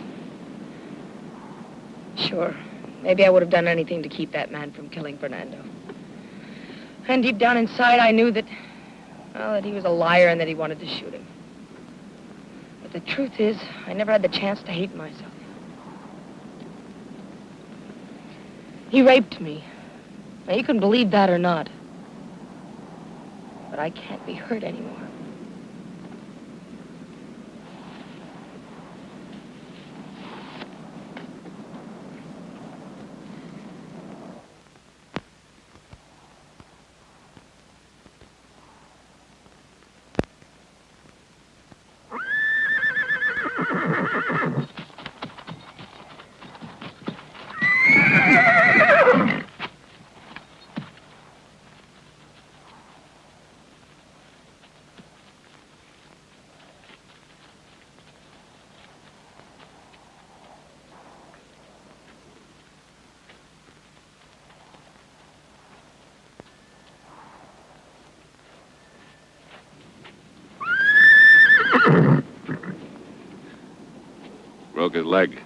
Sure, maybe I would have done anything to keep that man from killing Fernando. And deep down inside, I knew that, well, that he was a liar and that he wanted to shoot him. But the truth is, I never had the chance to hate myself. He raped me. Now, you can believe that or not. But I can't be hurt anymore. Broke his leg.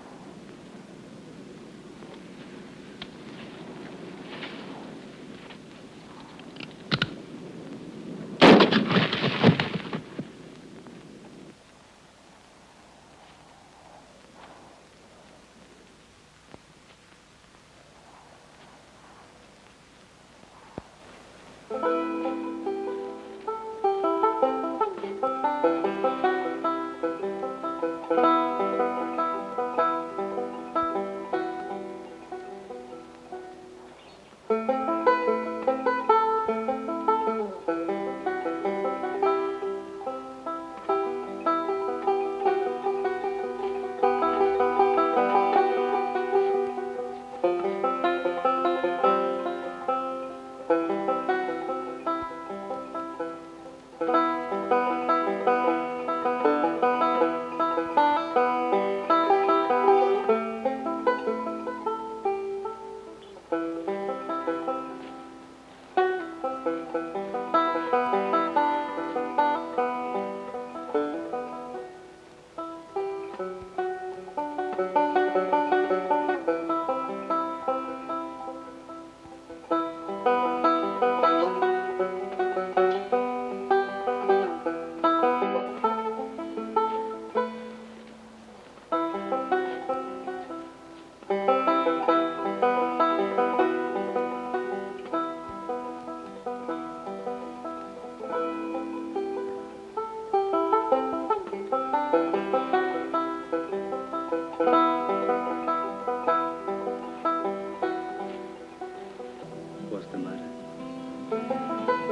What's the matter?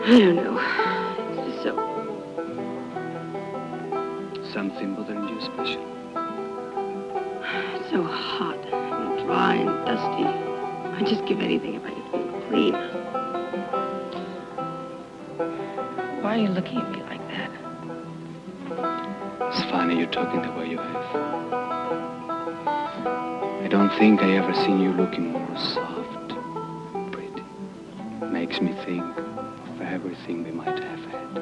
I don't know. It's just so... Something bothering you special? It's so hot and dry and dusty. I'd just give anything if I could feel clean. Why are you looking at me like that? It's funny you talking the way you have. I don't think I ever seen you looking more soft, pretty. Makes me think of everything we might have had.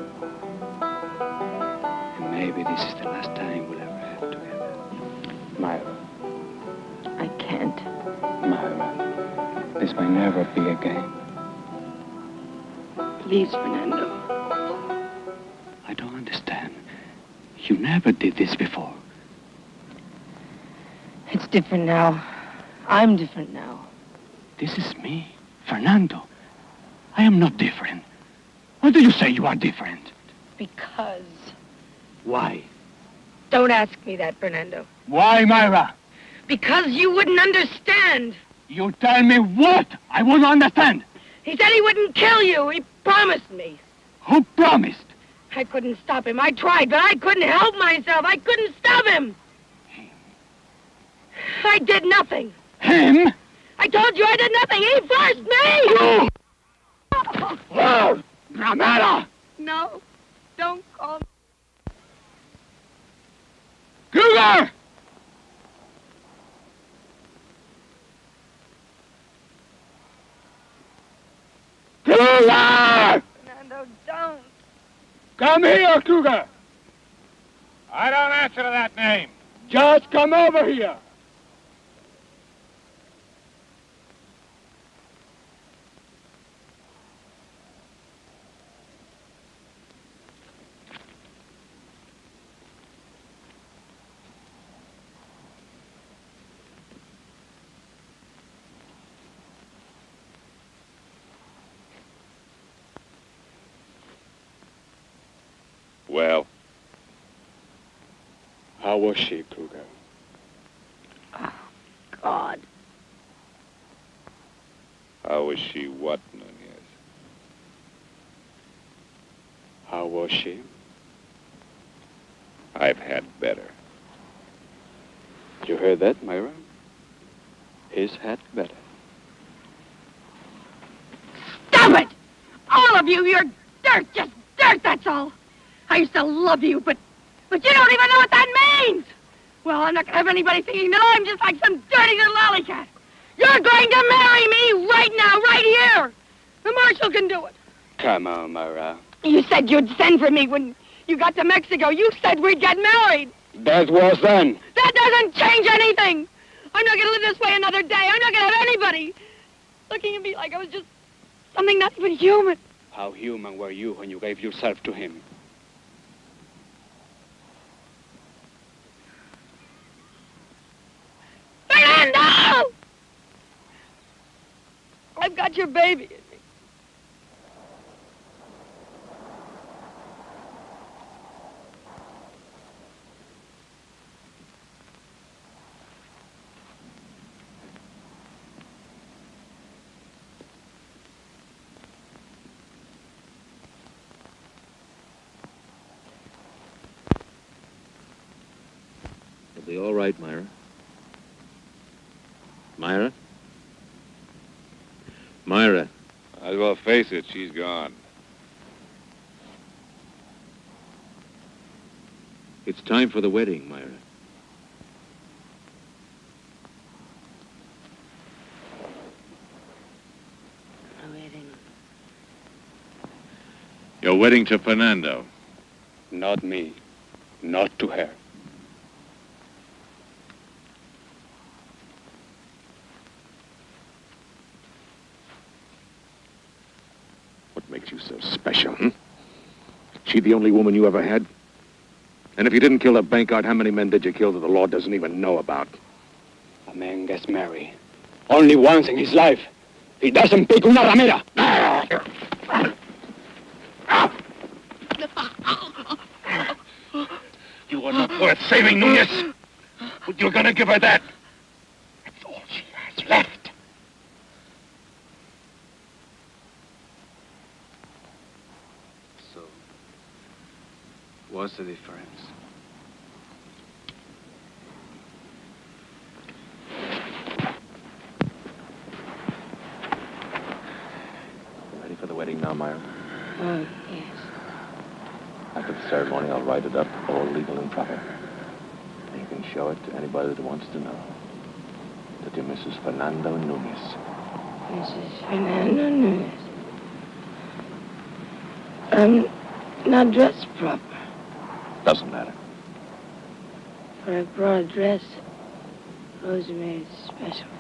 And maybe this is the last time we'll ever have together. Myra. I can't. Myra, this may never be again. Please, Fernando. I don't understand. You never did this before. It's different now. I'm different now. This is me, Fernando. I am not different. Why do you say you are different? Because... Why? Don't ask me that, Fernando. Why, Myra? Because you wouldn't understand. You tell me what? I won't understand. He said he wouldn't kill you. He promised me. Who promised? I couldn't stop him. I tried, but I couldn't help myself. I couldn't stop him. I did nothing. Him? I told you I did nothing. He forced me. Oh, Ramera! No, don't call me. Cougar! Cougar! Fernando, don't. Come here, Cougar! I don't answer to that name. Just come over here. Well, how was she, Cougar? Oh, God. How was she what, Nunez? How was she? I've had better. You heard that, Myra? He's had better. Stop it! All of you, you're dirt, just dirt, that's all. I used to love you, but you don't even know what that means. Well, I'm not going to have anybody thinking that I'm just like some dirty little lollycat. You're going to marry me right now, right here. The marshal can do it. Come on, Myra. You said you'd send for me when you got to Mexico. You said we'd get married. That was then. That doesn't change anything. I'm not going to live this way another day. I'm not going to have anybody looking at me like I was just something not even human. How human were you when you gave yourself to him? Fernando! I've got your baby in me. You'll be all right, Myra. Myra? Myra. Might as well face it, she's gone. It's time for the wedding, Myra. Wedding. Your wedding to Fernando. Not me. Not to her. What makes you so special, hmm? She the only woman you ever had? And if you didn't kill the bank guard, how many men did you kill that the law doesn't even know about? A man gets married only once in his life. He doesn't pick una ramera. You are not worth saving, Nunez. But you're gonna give her that. That's all she has left. So, what's the difference? Ready for the wedding now, Myra? Oh, yes. After the ceremony, I'll write it up, all legal and proper. And you can show it to anybody that wants to know. That you're Mrs. Fernando Nunez. Mrs. Fernando Nunez. I'm not dressed proper. Doesn't matter. But I brought a dress Rosa made special for me.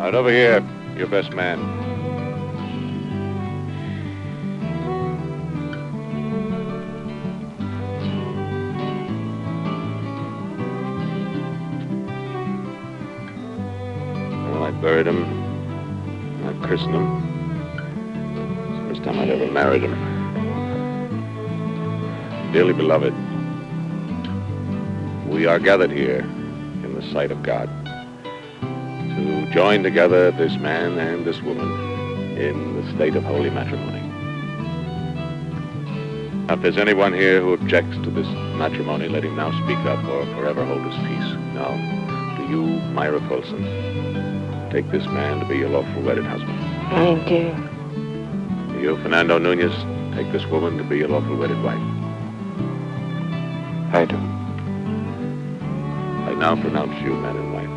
Right over here, your best man. Well, I buried him. I christened him. It's the first time I'd ever married him. Dearly beloved, we are gathered here in the sight of God to join together this man and this woman in the state of holy matrimony. Now, if there's anyone here who objects to this matrimony, let him now speak up or forever hold his peace. Now, do you, Myra Colson, take this man to be your lawful wedded husband? I do. Do you, Fernando Nunez, take this woman to be your lawful wedded wife? I do. I now pronounce you man and wife.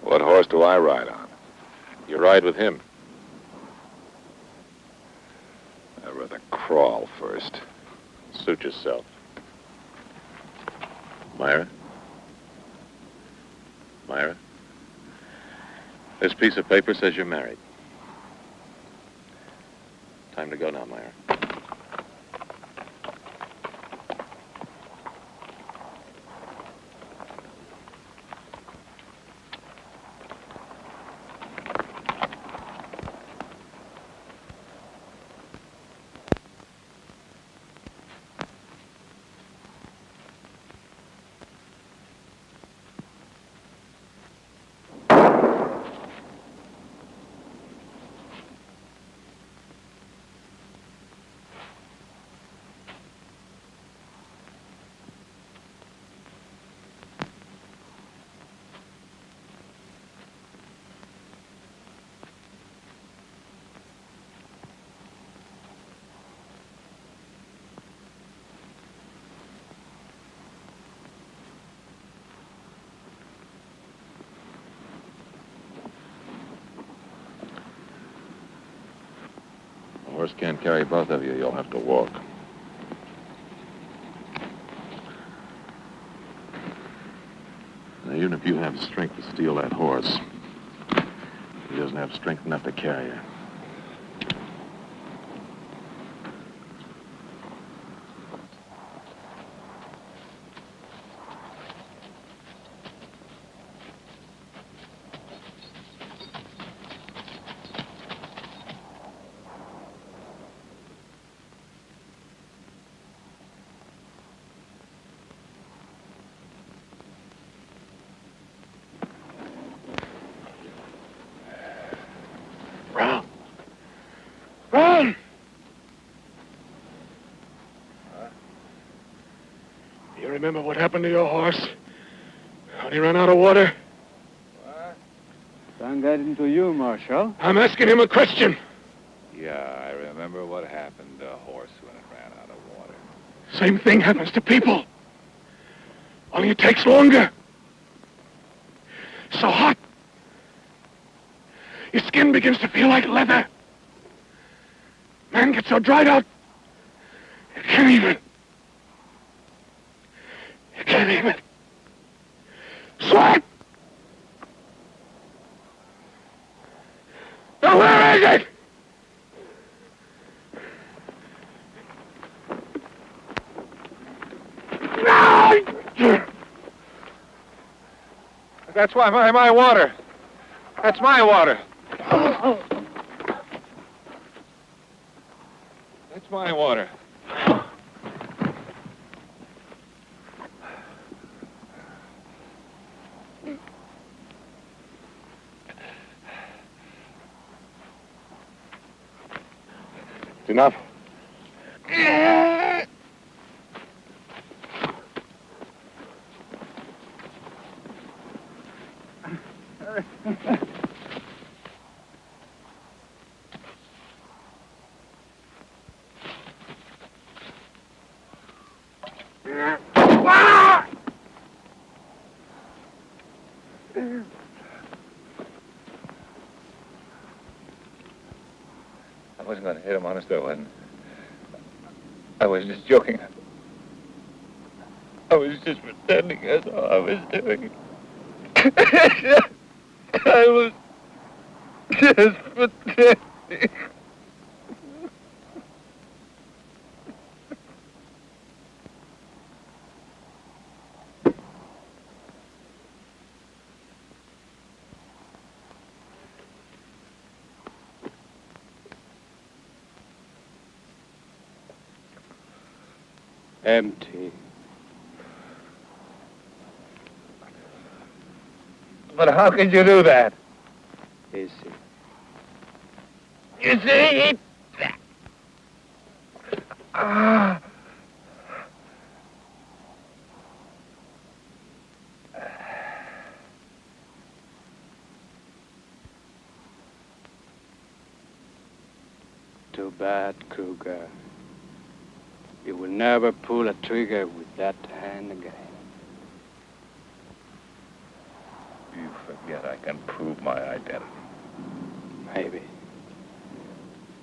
What horse do I ride on? You ride with him. I'd rather crawl first. Suit yourself. Myra? Myra? This piece of paper says you're married. Time to go now, Myra. The horse can't carry both of you. You'll have to walk. Now, even if you have strength to steal that horse, he doesn't have strength enough to carry you. You remember what happened to your horse? When he ran out of water? What? Don't get into you, Marshal. I'm asking him a question. Yeah, I remember what happened to a horse when it ran out of water. Same thing happens to people. Only it takes longer. So hot. Your skin begins to feel like leather. Man gets so dried out, you can't even. You can't even. Sweat! Now where is it? That's why my water. That's my water. That's my water. It's enough. wasn't going to hit him, honest, I wasn't. I was just joking. I was just pretending that's all I was doing. I was just pretending. Empty. But how could you do that? Easy. You see? Ah. Too bad, Kruger. You will never pull a trigger with that hand again. You forget I can prove my identity. Maybe.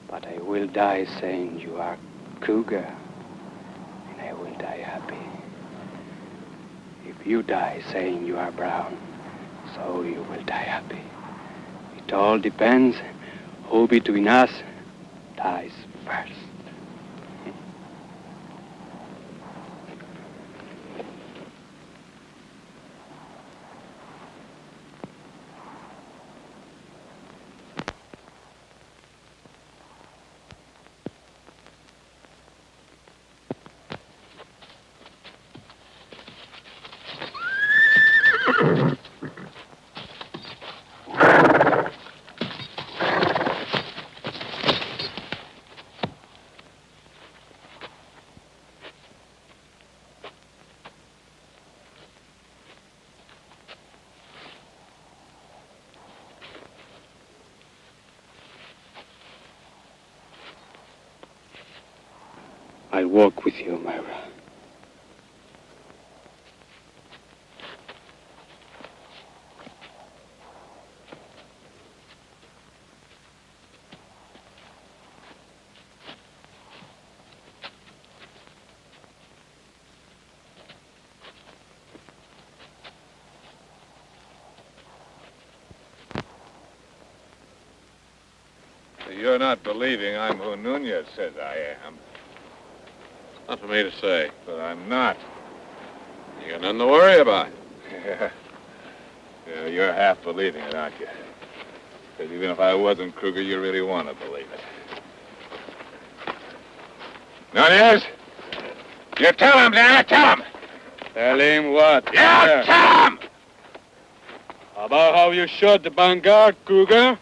But I will die saying you are Kruger, and I will die happy. If you die saying you are Brown, so you will die happy. It all depends who between us dies first. I'll walk with you, Myra. You're not believing I'm who Nunez says I am. Not for me to say. But I'm not. You got nothing to worry about. Yeah, you're half believing it, aren't you? Because even if I wasn't Kruger, you really want to believe it. Nunez! You tell him, damn it, tell him! Tell him what? Yeah, tell him! About how you shot the vanguard, Kruger?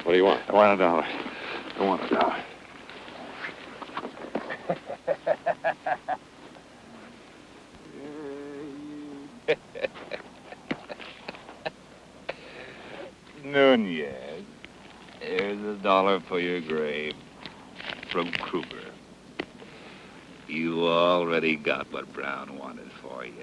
What do you want? I want $1. I want $1. Nunez, here's $1 flower for your grave. From Kruger. You already got what Brown wanted for you.